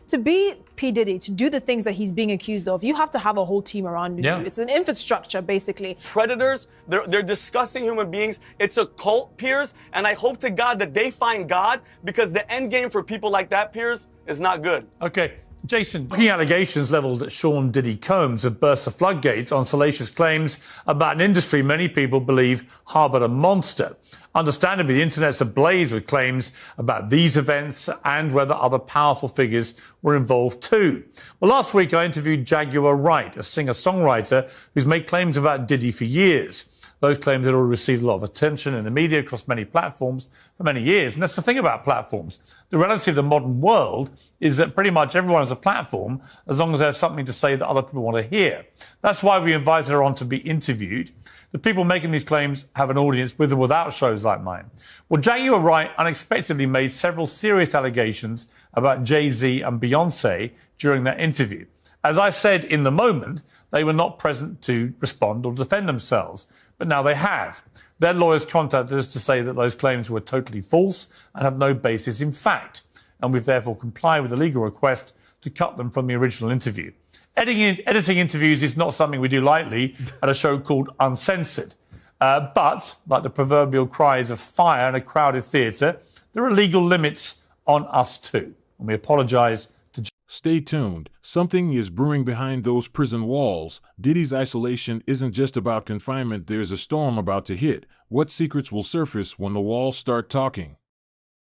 To be P. Diddy, to do the things that he's being accused of, you have to have a whole team around you. It's an infrastructure, basically. Predators, they're disgusting human beings. It's a cult, Piers, and I hope to God that they find God, because the end game for people like that, Piers, is not good. Okay. Jason, shocking allegations levelled at Sean Diddy Combs have burst the floodgates on salacious claims about an industry many people believe harboured a monster. Understandably, the internet's ablaze with claims about these events and whether other powerful figures were involved too. Well, last week I interviewed Jaguar Wright, a singer-songwriter who's made claims about Diddy for years. Those claims had already received a lot of attention in the media across many platforms for many years. And that's the thing about platforms. The reality of the modern world is that pretty much everyone has a platform as long as they have something to say that other people want to hear. That's why we invited her on to be interviewed. The people making these claims have an audience with or without shows like mine. Well, Jaguar Wright unexpectedly made several serious allegations about Jay-Z and Beyonce during that interview. As I said in the moment, they were not present to respond or defend themselves. But now they have. Their lawyers contacted us to say that those claims were totally false and have no basis in fact. And we've therefore complied with the legal request to cut them from the original interview. Editing interviews is not something we do lightly at a show called Uncensored. But, like the proverbial cries of fire in a crowded theatre, there are legal limits on us too. And we apologise to... Stay tuned. Something is brewing behind those prison walls. Diddy's isolation isn't just about confinement. There's a storm about to hit. What secrets will surface when the walls start talking?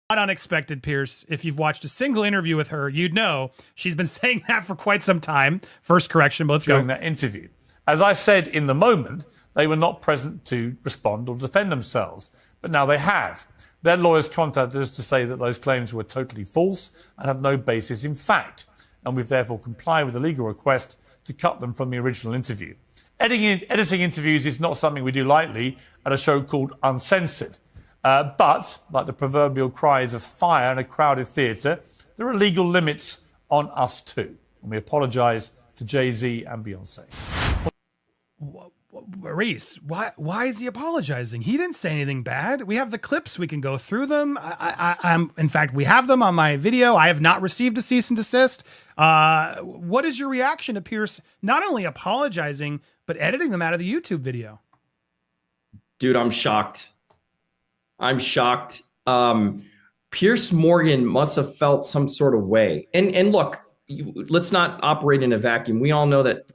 Not unexpected, Piers. If you've watched a single interview with her, you'd know she's been saying that for quite some time. First correction, but let's go. During that interview. As I said in the moment, they were not present to respond or defend themselves. But now they have. Their lawyers contacted us to say that those claims were totally false and have no basis in fact. And we've therefore complied with the legal request to cut them from the original interview. Editing interviews is not something we do lightly at a show called Uncensored. But, like the proverbial cries of fire in a crowded theatre, there are legal limits on us too. And we apologise to Jay-Z and Beyonce. Reese, why is he apologizing? He didn't say anything bad. We have the clips. We can go through them. In fact, we have them on my video. I have not received a cease and desist. What is your reaction to Piers not only apologizing, but editing them out of the YouTube video? Dude, I'm shocked. I'm shocked. Piers Morgan must have felt some sort of way. And look, let's not operate in a vacuum. We all know that,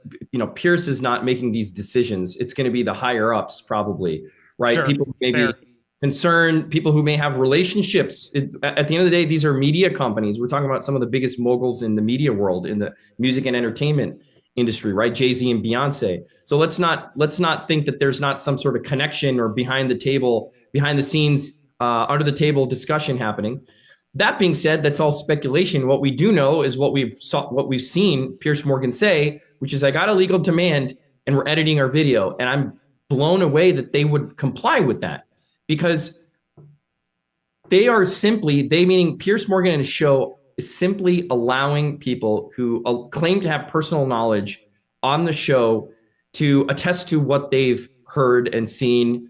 Piers is not making these decisions. It's going to be the higher ups probably, right? Sure, people who may be concerned, people who may have relationships. At the end of the day, these are media companies. We're talking about some of the biggest moguls in the media world, in the music and entertainment industry, right? Jay-Z and Beyonce. So let's not think that there's not some sort of connection or behind the scenes, under the table discussion happening. That being said, that's all speculation. What we do know is what we've seen Piers Morgan say, which is, I got a legal demand and we're editing our video. And I'm blown away that they would comply with that, because they meaning Piers Morgan and his show is simply allowing people who claim to have personal knowledge on the show to attest to what they've heard and seen.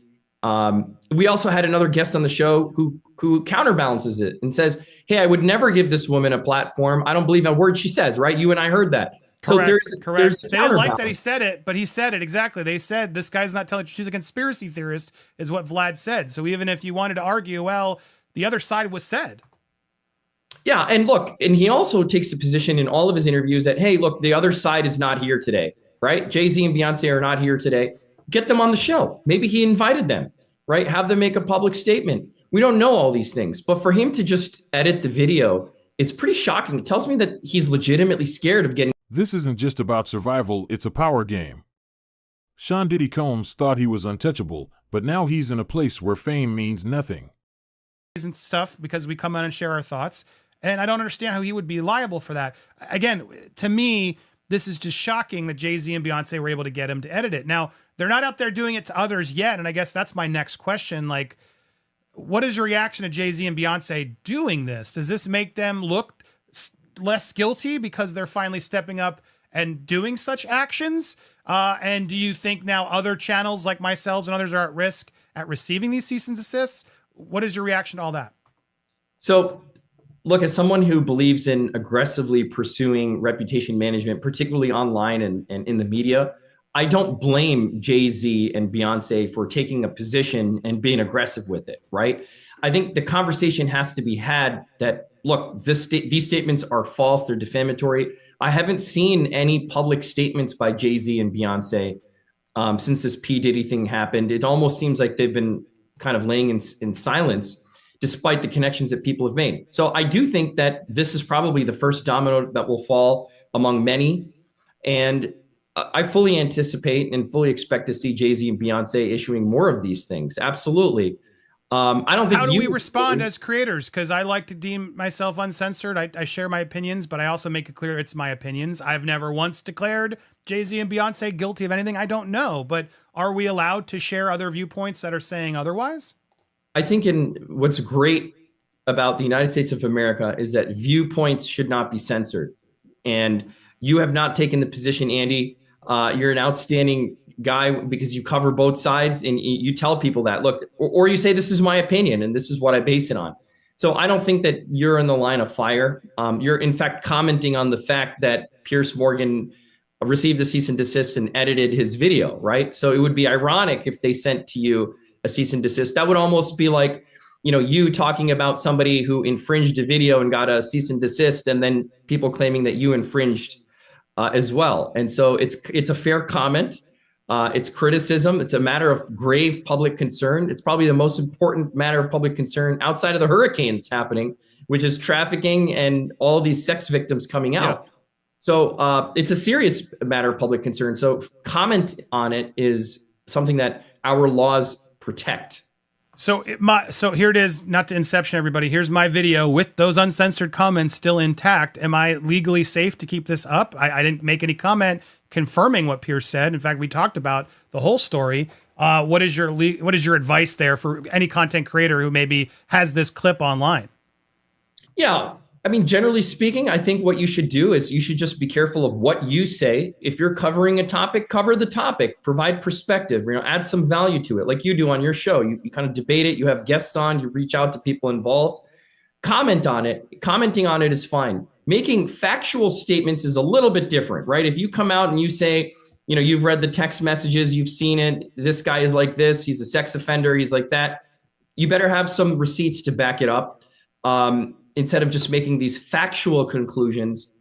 We also had another guest on the show who counterbalances it and says, hey, I would never give this woman a platform. I don't believe a word she says, right? You and I heard that. Correct, so correct. There's they didn't like that he said it, but he said it exactly. They said, this guy's not telling, she's a conspiracy theorist, is what Vlad said. So even if you wanted to argue, well, the other side was said. Yeah, and look, and he also takes the position in all of his interviews that, hey, look, the other side is not here today, right? Jay-Z and Beyonce are not here today. Get them on the show. Maybe he invited them, right? Have them make a public statement. We don't know all these things, but for him to just edit the video is pretty shocking. It tells me that he's legitimately scared of getting... This isn't just about survival, it's a power game. Sean Diddy Combs thought he was untouchable, but now he's in a place where fame means nothing. And stuff, because we come on and share our thoughts, and I don't understand how he would be liable for that. Again, to me, this is just shocking that Jay-Z and Beyonce were able to get him to edit it. Now, they're not out there doing it to others yet, and I guess that's my next question. Like, what is your reaction to Jay-Z and Beyonce doing this? Does this make them look less guilty because they're finally stepping up and doing such actions? And do you think now other channels like myself and others are at risk at receiving these cease and desists? What is your reaction to all that? So look, as someone who believes in aggressively pursuing reputation management, particularly online and in the media, I don't blame Jay-Z and Beyonce for taking a position and being aggressive with it, right? I think the conversation has to be had that, look, these statements are false, they're defamatory. I haven't seen any public statements by Jay-Z and Beyonce since this P. Diddy thing happened. It almost seems like they've been kind of laying in silence, despite the connections that people have made. So I do think that this is probably the first domino that will fall among many. And I fully anticipate and fully expect to see Jay-Z and Beyonce issuing more of these things. Absolutely. I don't think. How do we respond as creators? Because I like to deem myself uncensored. I share my opinions, but I also make it clear it's my opinions. I've never once declared Jay-Z and Beyonce guilty of anything. I don't know, but are we allowed to share other viewpoints that are saying otherwise? I think what's great about the United States of America is that viewpoints should not be censored. And you have not taken the position, Andy. You're an outstanding guy because you cover both sides and you tell people that, look, or you say, this is my opinion and this is what I base it on. So I don't think that you're in the line of fire. You're in fact commenting on the fact that Piers Morgan received a cease and desist and edited his video, right? So it would be ironic if they sent to you a cease and desist. That would almost be like, you talking about somebody who infringed a video and got a cease and desist, and then people claiming that you infringed as well. And so it's a fair comment. It's criticism. It's a matter of grave public concern. It's probably the most important matter of public concern outside of the hurricane that's happening, which is trafficking and all these sex victims coming out. Yeah. So it's a serious matter of public concern. So comment on it is something that our laws protect. So here it is, not to inception everybody. Here's my video with those uncensored comments still intact. Am I legally safe to keep this up? I didn't make any comment confirming what Piers said. In fact, we talked about the whole story. What is your advice there for any content creator who maybe has this clip online? Yeah. I mean, generally speaking, I think what you should do is you should just be careful of what you say. If you're covering a topic, cover the topic, provide perspective, add some value to it like you do on your show. You kind of debate it. You have guests on, you reach out to people involved, comment on it. Commenting on it is fine. Making factual statements is a little bit different, right? If you come out and you say, you've read the text messages, you've seen it, this guy is like this, he's a sex offender, he's like that, you better have some receipts to back it up. Instead of just making these factual conclusions,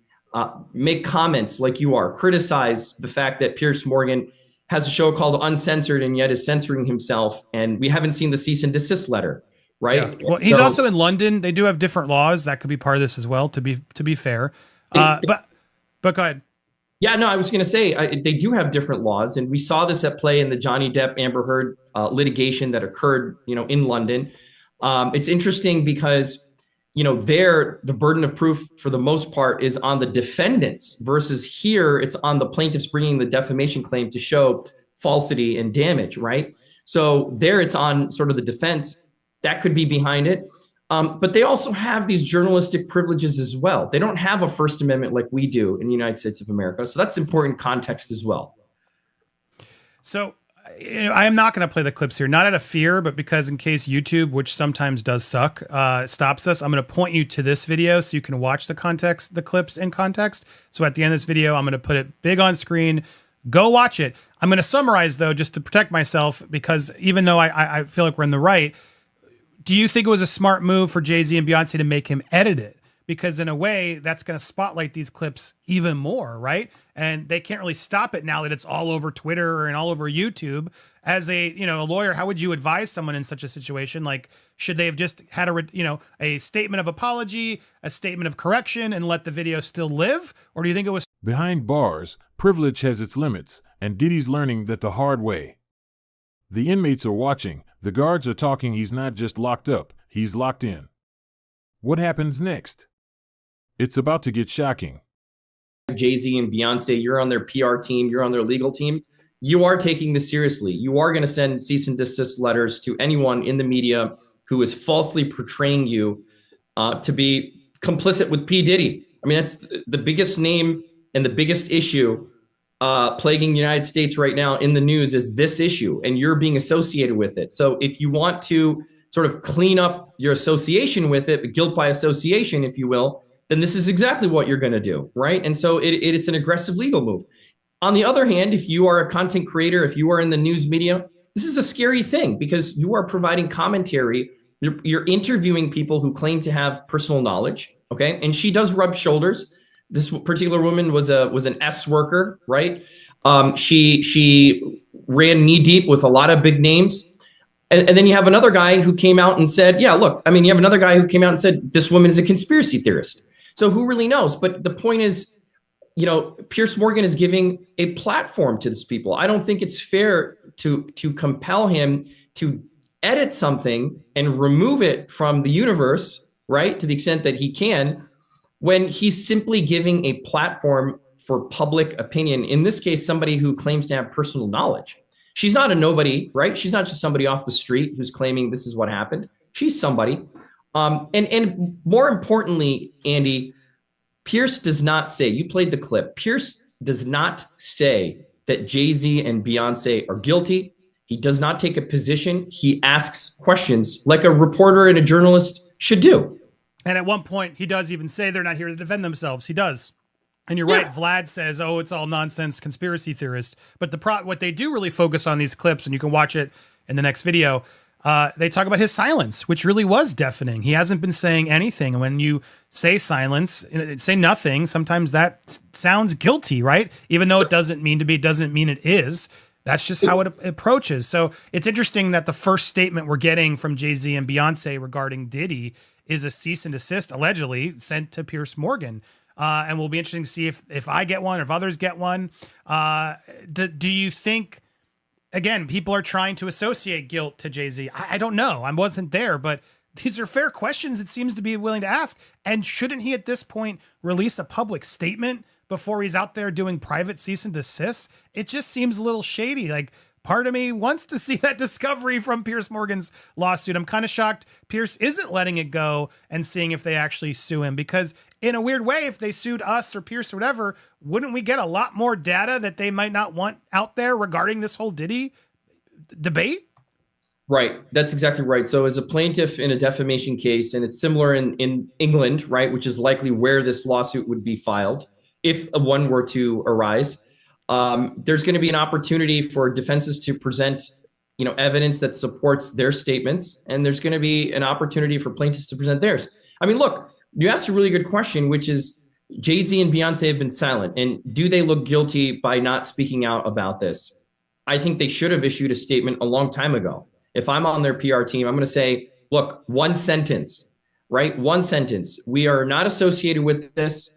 make comments like you are. Criticize the fact that Piers Morgan has a show called Uncensored and yet is censoring himself. And we haven't seen the cease and desist letter, right? Yeah. Well, he's also in London. They do have different laws. That could be part of this as well, to be fair. But go ahead. Yeah, no, I was going to say they do have different laws. And we saw this at play in the Johnny Depp Amber Heard litigation that occurred, in London. It's interesting because there, the burden of proof for the most part is on the defendants versus here, it's on the plaintiffs bringing the defamation claim to show falsity and damage, right? So there it's on sort of the defense that could be behind it. But they also have these journalistic privileges as well. They don't have a First Amendment like we do in the United States of America. So that's important context as well. So I am not going to play the clips here, not out of fear, but because in case YouTube, which sometimes does suck, stops us, I'm going to point you to this video so you can watch the clips in context. So at the end of this video, I'm going to put it big on screen. Go watch it. I'm going to summarize, though, just to protect myself, because even though I feel like we're in the right, do you think it was a smart move for Jay-Z and Beyonce to make him edit it? Because in a way, that's going to spotlight these clips even more, right? And they can't really stop it now that it's all over Twitter and all over YouTube. As a lawyer, how would you advise someone in such a situation? Like, should they have just had a statement of apology, a statement of correction, and let the video still live? Or do you think it was... Behind bars, privilege has its limits, and Diddy's learning that the hard way. The inmates are watching. The guards are talking. He's not just locked up, he's locked in. What happens next? It's about to get shocking. Jay-Z and Beyonce, you're on their PR team, you're on their legal team. You are taking this seriously. You are going to send cease and desist letters to anyone in the media who is falsely portraying you to be complicit with P. Diddy. I mean, that's the biggest name and the biggest issue plaguing the United States right now in the news is this issue, and you're being associated with it. So if you want to sort of clean up your association with it, guilt by association, if you will, then this is exactly what you're going to do, right? And so it's an aggressive legal move. On the other hand, if you are a content creator, if you are in the news media, this is a scary thing because you are providing commentary. You're interviewing people who claim to have personal knowledge, okay? And she does rub shoulders. This particular woman was an S worker, right? She ran knee deep with a lot of big names. And then you have another guy who came out and said, yeah, look, I mean, you have another guy who came out and said, this woman is a conspiracy theorist. So who really knows? But the point is, you know, Piers Morgan is giving a platform to these people. I don't think it's fair to compel him to edit something and remove it from the universe, right, to the extent that he can, when he's simply giving a platform for public opinion. In this case, somebody who claims to have personal knowledge. She's not a nobody, right? She's not just somebody off the street who's claiming this is what happened. She's somebody. And more importantly, Andy, Piers does not say, you played the clip, Piers does not say that Jay-Z and Beyonce are guilty. He does not take a position. He asks questions like a reporter and a journalist should do. And at one point, he does even say they're not here to defend themselves. He does. And you're right, Vlad says, oh, it's all nonsense, conspiracy theorist. But what they do really focus on these clips, and you can watch it in the next video, they talk about his silence, which really was deafening. He hasn't been saying anything. And when you say silence, say nothing, sometimes that sounds guilty, right? Even though it doesn't mean to be, it doesn't mean it is. That's just how it approaches. So it's interesting that the first statement we're getting from Jay-Z and Beyonce regarding Diddy is a cease and desist, allegedly, sent to Piers Morgan. And we'll be interesting to see if I get one or if others get one. Do you think, again, people are trying to associate guilt to Jay-Z? I don't know. I wasn't there, but these are fair questions it seems to be willing to ask. And shouldn't he at this point release a public statement before he's out there doing private cease and desist? It just seems a little shady. Like, part of me wants to see that discovery from Piers Morgan's lawsuit. I'm kind of shocked Piers isn't letting it go and seeing if they actually sue him, because in a weird way, if they sued us or Piers or whatever, wouldn't we get a lot more data that they might not want out there regarding this whole Diddy debate? Right. That's exactly right. So as a plaintiff in a defamation case, and it's similar in England, right, which is likely where this lawsuit would be filed if one were to arise, there's going to be an opportunity for defenses to present, you know, evidence that supports their statements, and there's going to be an opportunity for plaintiffs to present theirs. I mean, look, you asked a really good question, which is Jay-Z and Beyonce have been silent, and do they look guilty by not speaking out about this? I think they should have issued a statement a long time ago. If I'm on their PR team, I'm going to say, look, one sentence, right? One sentence. We are not associated with this.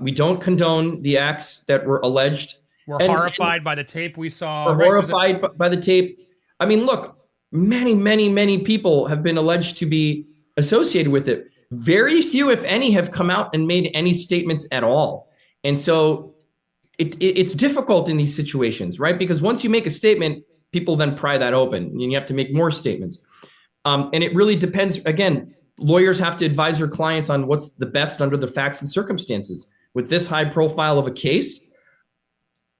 We don't condone the acts that were alleged. We're horrified by the tape we saw. We're horrified by the tape. I mean, look, many people have been alleged to be associated with it. Very few, if any, have come out and made any statements at all. And so it's difficult in these situations, right? Because once you make a statement, people then pry that open and you have to make more statements. And it really depends. Again, lawyers have to advise their clients on what's the best under the facts and circumstances. With this high profile of a case,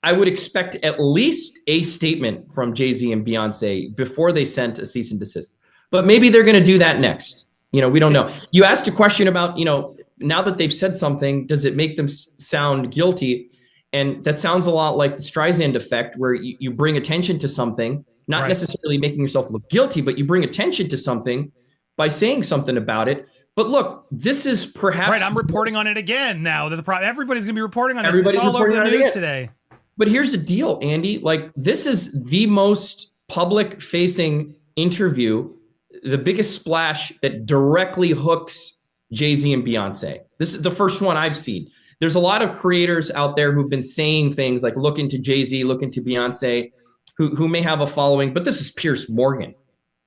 I would expect at least a statement from Jay-Z and Beyonce before they sent a cease and desist. But maybe they're going to do that next. You know, we don't know. You asked a question about, you know, now that they've said something, does it make them sound guilty? And that sounds a lot like the Streisand effect, where you bring attention to something, not necessarily making yourself look guilty, but you bring attention to something by saying something about it. But look, this is perhaps... Right, I'm reporting on it again now. Everybody's going to be reporting on this. It's all over the news today. But here's the deal, Andy. Like, this is the most public-facing interview, the biggest splash that directly hooks Jay-Z and Beyonce. This is the first one I've seen. There's a lot of creators out there who've been saying things like look into Jay-Z, look into Beyonce, who may have a following, but this is Piers Morgan,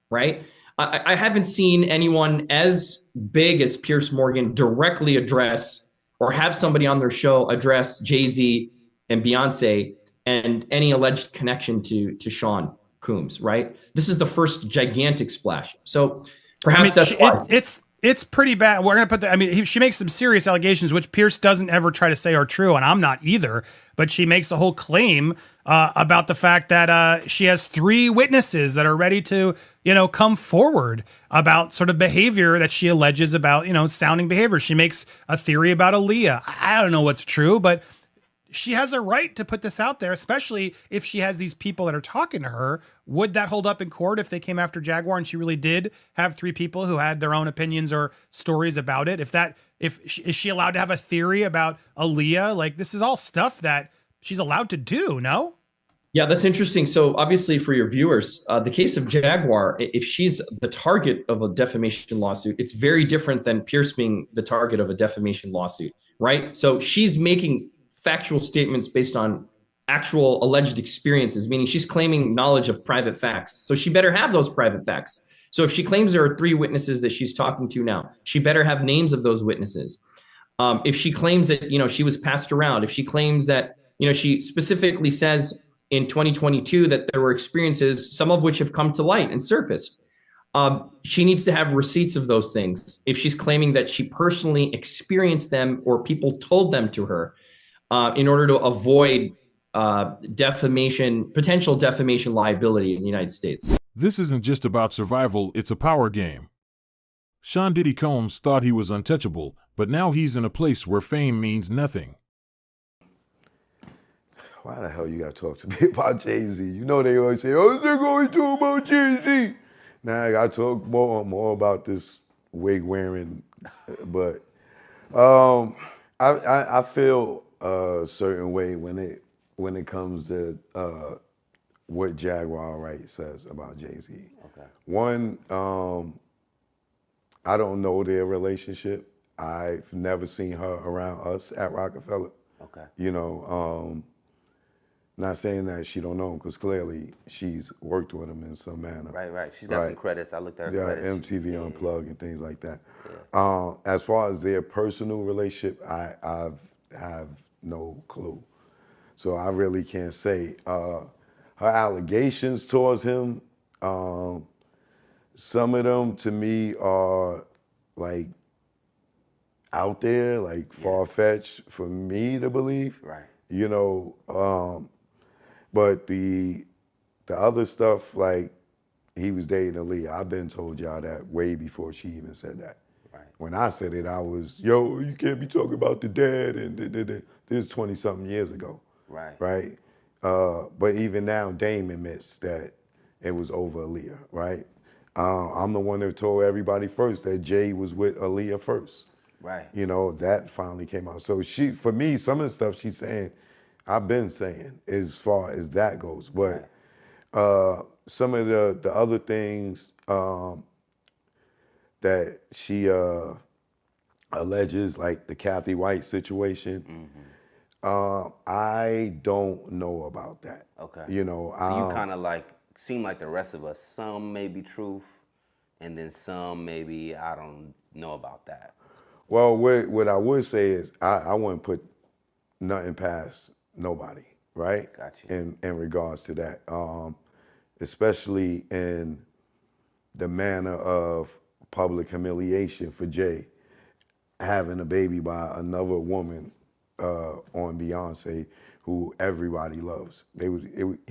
right? I haven't seen anyone as big as Piers Morgan directly address or have somebody on their show address Jay-Z and Beyonce and any alleged connection to Sean Combs, right? This is the first gigantic splash. So perhaps that's why. It's pretty bad. We're going to put that. I mean, she makes some serious allegations, which Piers doesn't ever try to say are true, and I'm not either. But she makes a whole claim about the fact that she has 3 witnesses that are ready to, come forward about sort of behavior that she alleges about, sounding behavior. She makes a theory about Aaliyah. I don't know what's true, but she has a right to put this out there, especially if she has these people that are talking to her. Would that hold up in court if they came after Jaguar and she really did have 3 people who had their own opinions or stories about it? Is she allowed to have a theory about Aaliyah? Like, this is all stuff that she's allowed to do, no? Yeah, that's interesting. So obviously for your viewers, the case of Jaguar, if she's the target of a defamation lawsuit, it's very different than Piers being the target of a defamation lawsuit, right? So she's making factual statements based on actual alleged experiences, meaning she's claiming knowledge of private facts. So she better have those private facts. So if she claims there are 3 witnesses that she's talking to now, she better have names of those witnesses. If she claims that, she was passed around, if she claims that, she specifically says in 2022 that there were experiences, some of which have come to light and surfaced, she needs to have receipts of those things. If she's claiming that she personally experienced them or people told them to her, in order to avoid potential defamation liability in the United States. This isn't just about survival, it's a power game. Sean Diddy Combs thought he was untouchable, but now he's in a place where fame means nothing. Why the hell you gotta talk to me about Jay-Z? They always say, oh, they're going to talk about Jay-Z. Now I gotta talk more about this wig wearing, but I feel a certain way when it comes to what Jaguar Wright says about Jay-Z. Okay. One, I don't know their relationship. I've never seen her around us at Rockefeller. Okay. Not saying that she don't know him, because clearly she's worked with him in some manner. Right. She's got some credits. I looked at her credits. MTV Unplugged and things like that. Yeah. As far as their personal relationship, I have no clue. So I really can't say. Her allegations towards him, some of them to me are like out there, like far-fetched for me to believe. Right. But the other stuff, like he was dating Aaliyah, I've been told y'all that way before she even said that. Right. When I said it, I was, you can't be talking about the dad, and this is 20-something years ago. Right. Right? But even now, Dame admits that it was over Aaliyah, right? I'm the one that told everybody first that Jay was with Aaliyah first. Right. That finally came out. So for me, some of the stuff she's saying, I've been saying as far as that goes. But some of the other things that she alleges, like the Kathy White situation, I don't know about that. Okay. So you kind of like seem like the rest of us. Some may be truth, and then some maybe I don't know about that. Well, what I would say is I wouldn't put nothing past nobody, right? Gotcha. In regards to that, especially in the manner of public humiliation for Jay, having a baby by another woman on Beyonce, who everybody loves. He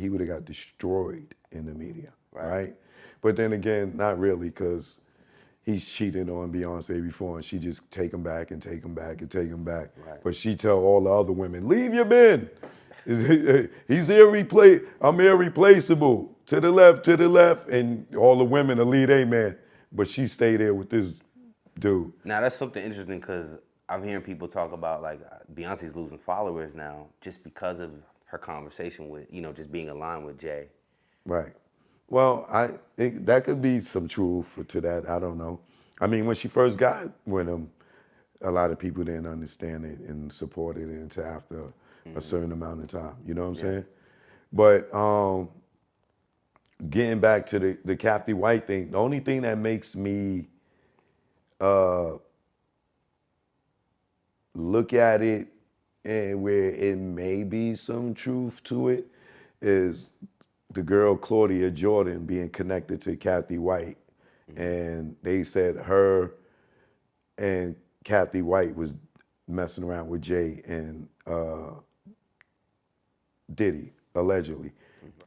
would have got destroyed in the media, right? But then again, not really, because he's cheated on Beyonce before, and she just take him back and take him back and take him back. Right. But she tell all the other women, leave your man. He's I'm irreplaceable. To the left, and all the women will lead a man. But she stayed there with this dude. Now that's something interesting, because I'm hearing people talk about like Beyonce's losing followers now just because of her conversation with, just being aligned with Jay. Right. Well, that could be some truth to that. I don't know. I mean, when she first got with him, a lot of people didn't understand it and supported it until after a certain amount of time. You know what I'm saying? But getting back to the Kathy White thing, the only thing that makes me look at it and where it may be some truth to it is the girl Claudia Jordan being connected to Kathy White. And they said her and Kathy White was messing around with Jay and Diddy, allegedly.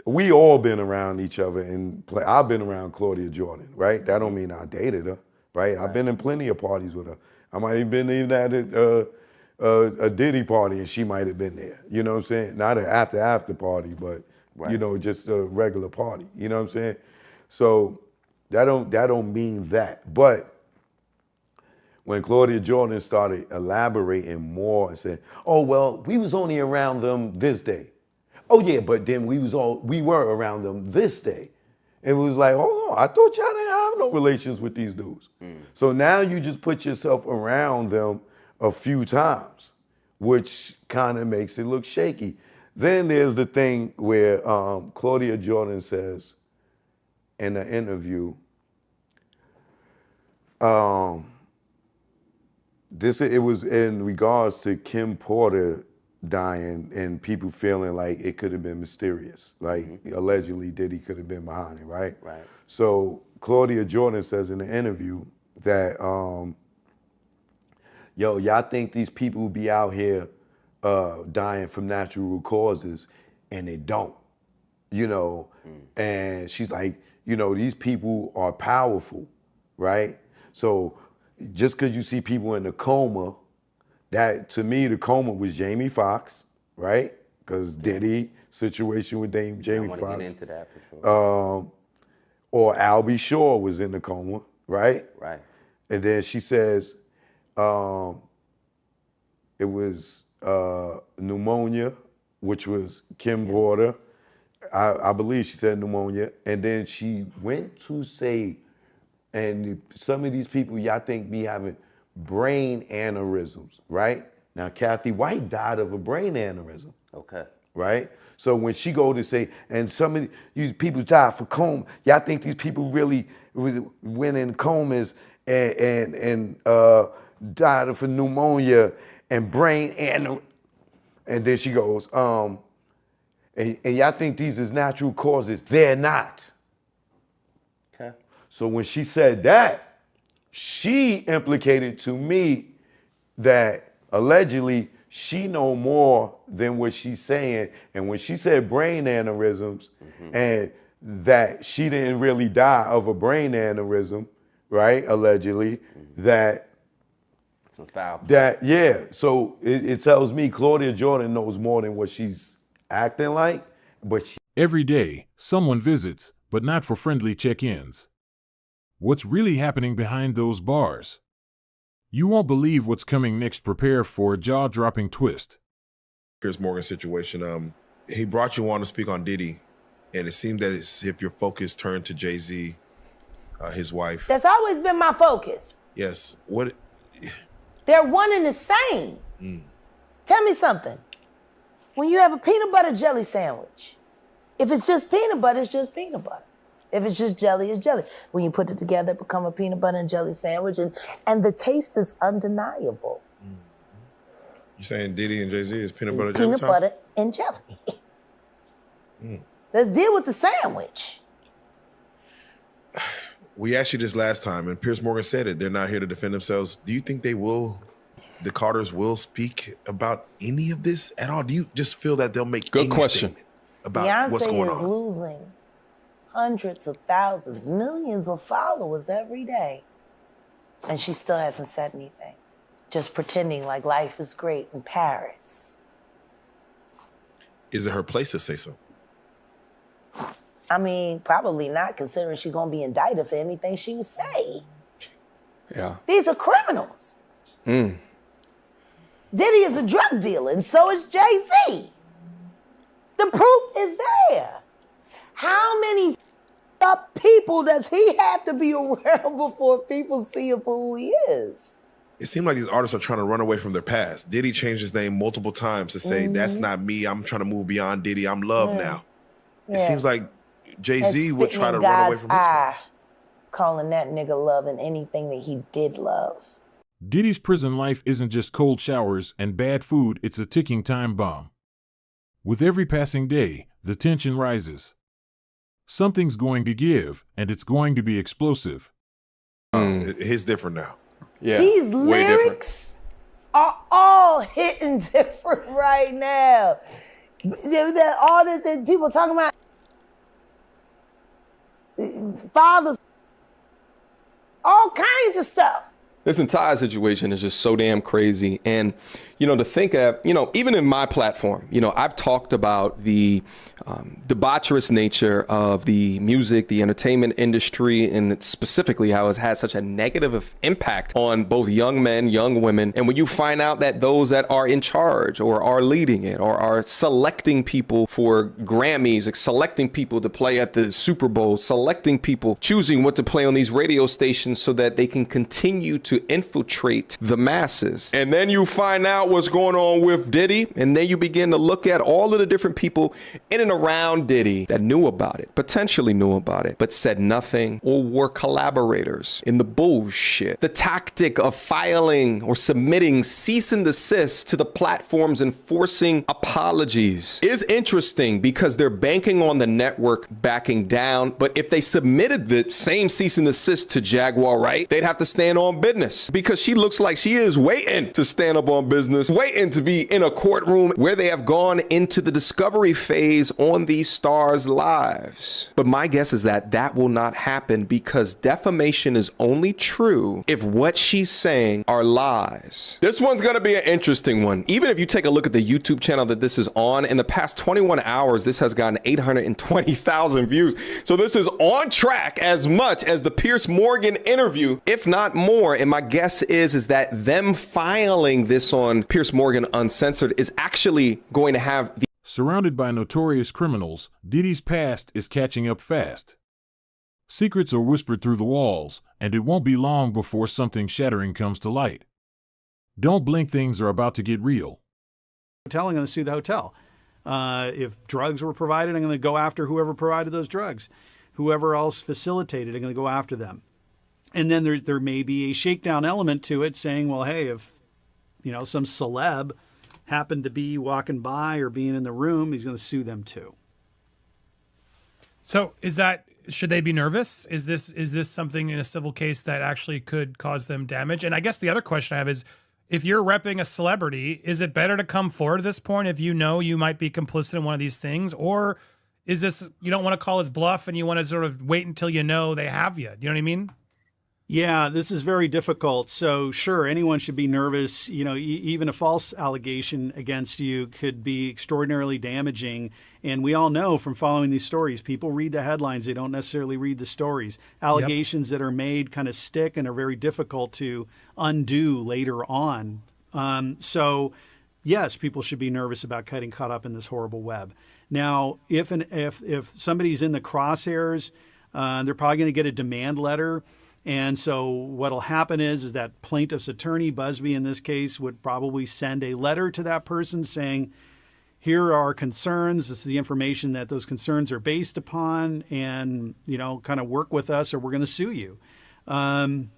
We all been around each other and play. I've been around Claudia Jordan, right? That don't mean I dated her, right? I've been in plenty of parties with her. I might have been even at a Diddy party and she might have been there. You know what I'm saying? Not an after party, but you know, just a regular party. You know what I'm saying? So that don't mean that. But when Claudia Jordan started elaborating more and said, "Oh well, we was only around them this day." Oh yeah, but then we were around them this day. It was like, hold on, I thought y'all didn't have no relations with these dudes. So now you just put yourself around them a few times, which kind of makes it look shaky. Then there's the thing where Claudia Jordan says in an interview, it was in regards to Kim Porter dying and people feeling like it could have been mysterious. Like allegedly Diddy could have been behind it, right? Right. So Claudia Jordan says in the interview that, y'all think these people will be out here dying from natural causes, and they don't, you know? And she's like, you know, these people are powerful, right? So just because you see people in a coma, that, to me, the coma was Jamie Foxx, right? Because Diddy situation with Jamie Foxx. I want to get into that for sure. Or Albie Shore was in the coma, right? Right. And then she says it was pneumonia, which was Kim Porter. I believe she said pneumonia. And then she went to say, and some of these people y'all think be having brain aneurysms, right? Now, Kathy White died of a brain aneurysm. Okay. Right? So when she go to say, and some of these people died for coma, y'all think these people really went in comas and died of pneumonia and brain aneurysm. And then she goes, and y'all think these is natural causes. They're not. Okay. So when she said that, she implicated to me that allegedly she know more than what she's saying. And when she said brain aneurysms and that she didn't really die of a brain aneurysm, right, allegedly, that some foul. So it tells me Claudia Jordan knows more than what she's acting like, but every day, someone visits, but not for friendly check-ins. What's really happening behind those bars? You won't believe what's coming next. Prepare for a jaw-dropping twist. Piers Morgan situation. He brought you on to speak on Diddy, and it seemed that as if your focus turned to Jay-Z, his wife. That's always been my focus. Yes. What? They're one and the same. Tell me something. When you have a peanut butter jelly sandwich, if it's just peanut butter, it's just peanut butter. If it's just jelly, it's jelly. When you put it together, it becomes a peanut butter and jelly sandwich, and the taste is undeniable. You saying Diddy and Jay-Z is peanut butter jelly? Peanut butter and jelly. Let's deal with the sandwich. We asked you this last time, and Piers Morgan said it. They're not here to defend themselves. Do you think the Carters will speak about any of this at all? Do you just feel that they'll make any statement about what's going on? Beyonce is losing hundreds of thousands, millions of followers every day. And she still hasn't said anything. Just pretending like life is great in Paris. Is it her place to say so? I mean, probably not, considering she's gonna be indicted for anything she would say. Yeah. These are criminals. Diddy is a drug dealer, and so is Jay-Z. The proof is there. How many up people does he have to be around before people see him for who he is? It seems like these artists are trying to run away from their past. Diddy changed his name multiple times to say, that's not me, I'm trying to move beyond Diddy, I'm Love now. It seems like Jay-Z would try to run away from his past. Calling that nigga Love and anything that he did love. Diddy's prison life isn't just cold showers and bad food, it's a ticking time bomb. With every passing day, the tension rises. Something's going to give, and it's going to be explosive. His different now. Yeah, These way lyrics are all hitting different right now. All the people talking about fathers, all kinds of stuff. This entire situation is just so damn crazy. And, you know, to think of, you know, even in my platform, you know, I've talked about the debaucherous nature of the music, the entertainment industry, and specifically how it's had such a negative impact on both young men, young women. And when you find out that those that are in charge or are leading it or are selecting people for Grammys, like selecting people to play at the Super Bowl, selecting people, choosing what to play on these radio stations so that they can continue to infiltrate the masses. And then you find out what's going on with Diddy, and then you begin to look at all of the different people in and around Diddy that knew about it, potentially knew about it, but said nothing or were collaborators in the bullshit. The tactic of filing or submitting cease and desist to the platforms and forcing apologies is interesting because they're banking on the network backing down. But if they submitted the same cease and desist to Jaguar Wright, they'd have to stand on business because she looks like she is waiting to stand up on business, waiting to be in a courtroom where they have gone into the discovery phase on these stars' lives. But my guess is that that will not happen because defamation is only true if what she's saying are lies. This one's going to be an interesting one. Even if you take a look at the YouTube channel that this is on, in the past 21 hours, this has gotten 820,000 views. So this is on track as much as the Piers Morgan interview, if not more. And my guess is that them filing this on Piers Morgan Uncensored is actually going to have the... Surrounded by notorious criminals, Diddy's past is catching up fast. Secrets are whispered through the walls, and it won't be long before something shattering comes to light. Don't blink, things are about to get real. I'm going to sue the hotel. If drugs were provided, I'm going to go after whoever provided those drugs. Whoever else facilitated, I'm going to go after them. And then there may be a shakedown element to it saying, well, hey, if, you know, some celeb happened to be walking by or being in the room, he's going to sue them too. So should they be nervous? Is this something in a civil case that actually could cause them damage? And I guess the other question I have is, if you're repping a celebrity, is it better to come forward at this point if you know you might be complicit in one of these things? Or is this, you don't want to call his bluff and you want to sort of wait until you know they have you? Do you know what I mean? Yeah, this is very difficult. So sure, anyone should be nervous. You know, even a false allegation against you could be extraordinarily damaging. And we all know from following these stories, people read the headlines. They don't necessarily read the stories. Allegations that are made kind of stick and are very difficult to undo later on. So yes, people should be nervous about getting caught up in this horrible web. Now, if somebody's in the crosshairs, they're probably going to get a demand letter. And so what'll happen is that plaintiff's attorney, Busby in this case, would probably send a letter to that person saying, here are our concerns. This is the information that those concerns are based upon, and, you know, kind of work with us or we're going to sue you. And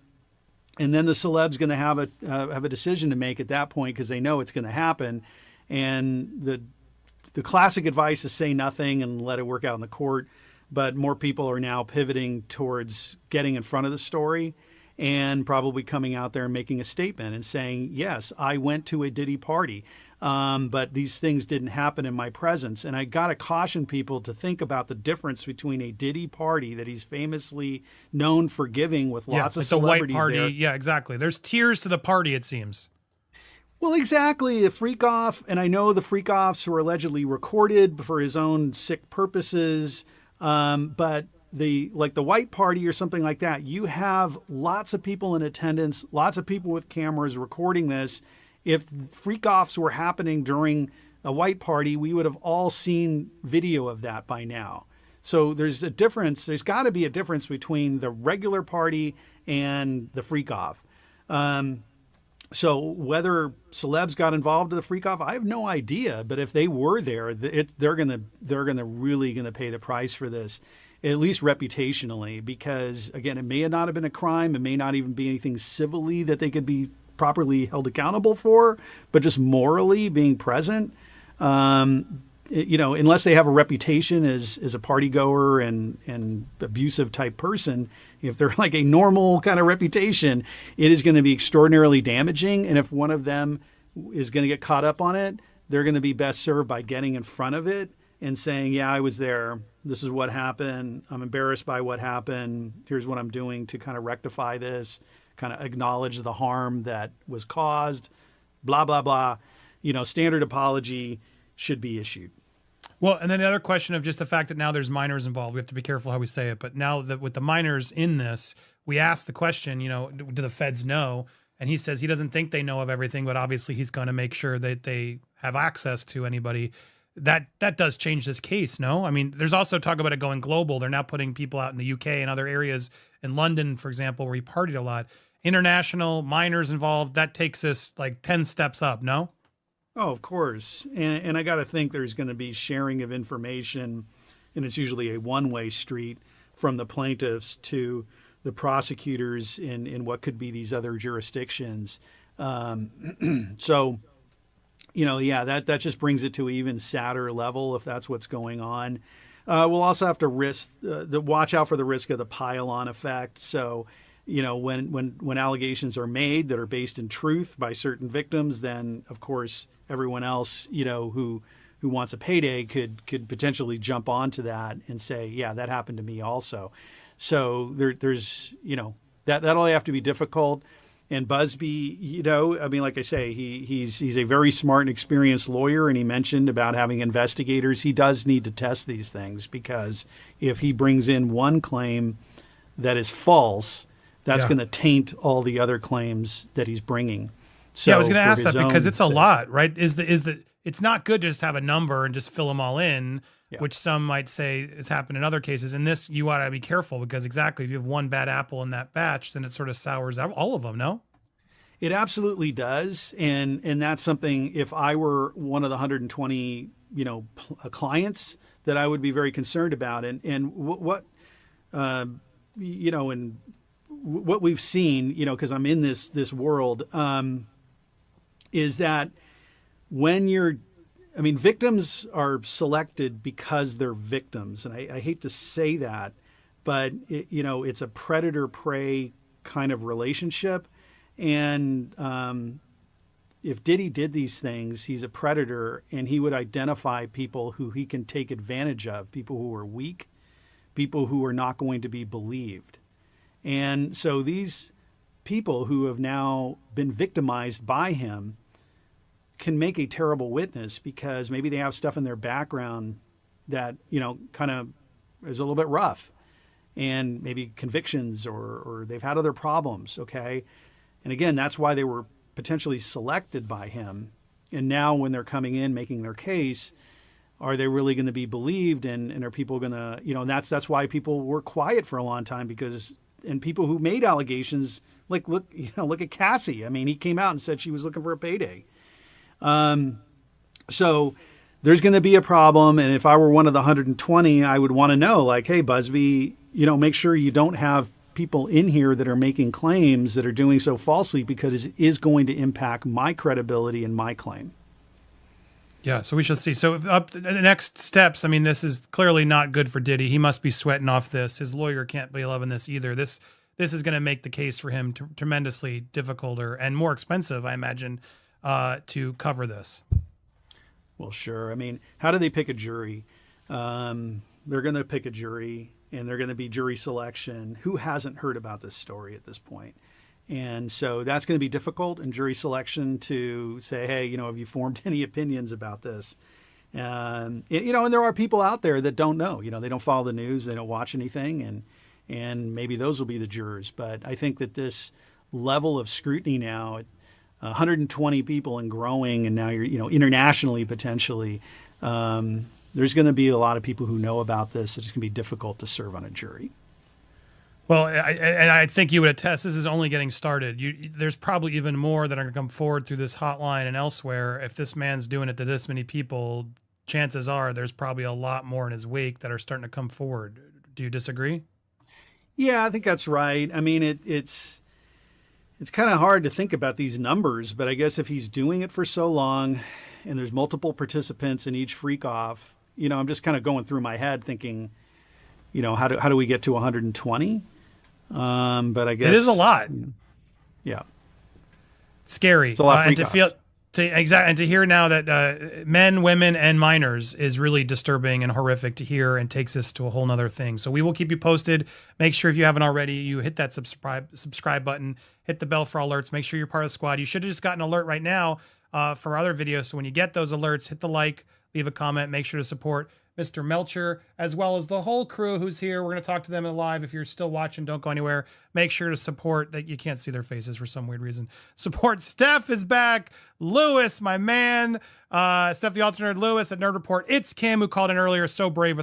then the celeb's going to have a decision to make at that point because they know it's going to happen. And the classic advice is say nothing and let it work out in the court. But more people are now pivoting towards getting in front of the story and probably coming out there and making a statement and saying, yes, I went to a Diddy party, but these things didn't happen in my presence. And I got to caution people to think about the difference between a Diddy party that he's famously known for giving with lots of celebrities. It's a white party. There. Yeah, exactly. There's tiers to the party, it seems. Well, exactly. The freak off. And I know the freak offs were allegedly recorded for his own sick purposes. But the white party or something like that, you have lots of people in attendance, lots of people with cameras recording this. If freak offs were happening during a white party, we would have all seen video of that by now. So there's a difference. There's got to be a difference between the regular party and the freak off. So whether celebs got involved in the freak off, I have no idea. But if they were there, they're gonna really pay the price for this, at least reputationally, because again, it may not have been a crime, it may not even be anything civilly that they could be properly held accountable for, but just morally being present. unless they have a reputation as a party goer and abusive type person, if they're like a normal kind of reputation, it is going to be extraordinarily damaging. And if one of them is going to get caught up on it, they're going to be best served by getting in front of it and saying, yeah, I was there. This is what happened. I'm embarrassed by what happened. Here's what I'm doing to kind of rectify this, kind of acknowledge the harm that was caused, blah, blah, blah. Standard apology should be issued. Well, and then the other question of just the fact that now there's minors involved, we have to be careful how we say it. But now that with the minors in this, we asked the question, do the feds know? And he says he doesn't think they know of everything, but obviously he's going to make sure that they have access to anybody. That does change this case, no? I mean, there's also talk about it going global. They're now putting people out in the UK and other areas in London, for example, where he partied a lot. International, minors involved, that takes us like 10 steps up, no? Oh, of course. And I got to think there's going to be sharing of information, and it's usually a one-way street from the plaintiffs to the prosecutors in what could be these other jurisdictions. So, that just brings it to an even sadder level if that's what's going on. We'll also have to watch out for the risk of the pile-on effect. So, when allegations are made that are based in truth by certain victims, then of course everyone else, who wants a payday could potentially jump onto that and say, yeah, that happened to me also. So there's that'll have to be difficult. And Busby, like I say, he's a very smart and experienced lawyer, and he mentioned about having investigators. He does need to test these things, because if he brings in one claim that is false, that's going to taint all the other claims that he's bringing. So I was going to ask that because it's a lot, right? It's not good to just have a number and just fill them all in, which some might say has happened in other cases. In this, you ought to be careful, because exactly, if you have one bad apple in that batch, then it sort of sours out all of them, no? It absolutely does. And that's something, if I were one of the 120, clients, that I would be very concerned about. And what we've seen, because I'm in this world, is that when victims are selected because they're victims. And I hate to say that, but it's a predator-prey kind of relationship. And if Diddy did these things, he's a predator, and he would identify people who he can take advantage of, people who are weak, people who are not going to be believed. And so these people who have now been victimized by him can make a terrible witness, because maybe they have stuff in their background that, kind of is a little bit rough, and maybe convictions or they've had other problems. Okay. And again, that's why they were potentially selected by him. And now when they're coming in, making their case, are they really going to be believed? And are people going to, and that's why people were quiet for a long time, and people who made allegations, look at Cassie. I mean, he came out and said she was looking for a payday. So there's going to be a problem. And if I were one of the 120, I would want to know, like, hey, Busby, make sure you don't have people in here that are making claims that are doing so falsely, because it is going to impact my credibility and my claim. Yeah, so we shall see. So up the next steps, I mean, this is clearly not good for Diddy. He must be sweating off this. His lawyer can't be loving this either. This is going to make the case for him tremendously difficult and more expensive, I imagine, to cover this. Well, sure. I mean, how do they pick a jury? They're going to pick a jury, and they're going to be jury selection. Who hasn't heard about this story at this point? And so that's going to be difficult in jury selection to say, hey, have you formed any opinions about this? And there are people out there that don't know. They don't follow the news, they don't watch anything, and maybe those will be the jurors. But I think that this level of scrutiny now, 120 people and growing, and now you're, internationally potentially, there's going to be a lot of people who know about this. It's going to be difficult to serve on a jury. Well, I think you would attest, this is only getting started. There's probably even more that are going to come forward through this hotline and elsewhere. If this man's doing it to this many people, chances are there's probably a lot more in his wake that are starting to come forward. Do you disagree? Yeah, I think that's right. I mean, it's kind of hard to think about these numbers, but I guess if he's doing it for so long, and there's multiple participants in each freak off, you know, I'm just kind of going through my head thinking, you know, how do we get to 120? But I guess it is a lot. Yeah, scary. It's a lot of and to feel and to hear now that men, women, and minors is really disturbing and horrific to hear, and takes us to a whole nother thing. So we will keep you posted. Make sure if you haven't already, you hit that subscribe button, hit the bell for alerts. Make sure you're part of the squad. You should have just gotten an alert right now for other videos. So when you get those alerts, hit the like, leave a comment. Make sure to support Mr. Melcher, as well as the whole crew who's here. We're going to talk to them live. If you're still watching, don't go anywhere. Make sure to support that. You can't see their faces for some weird reason. Support Steph is back. Lewis, my man. Steph the Alternate Lewis at Nerd Report. It's Kim who called in earlier. So brave with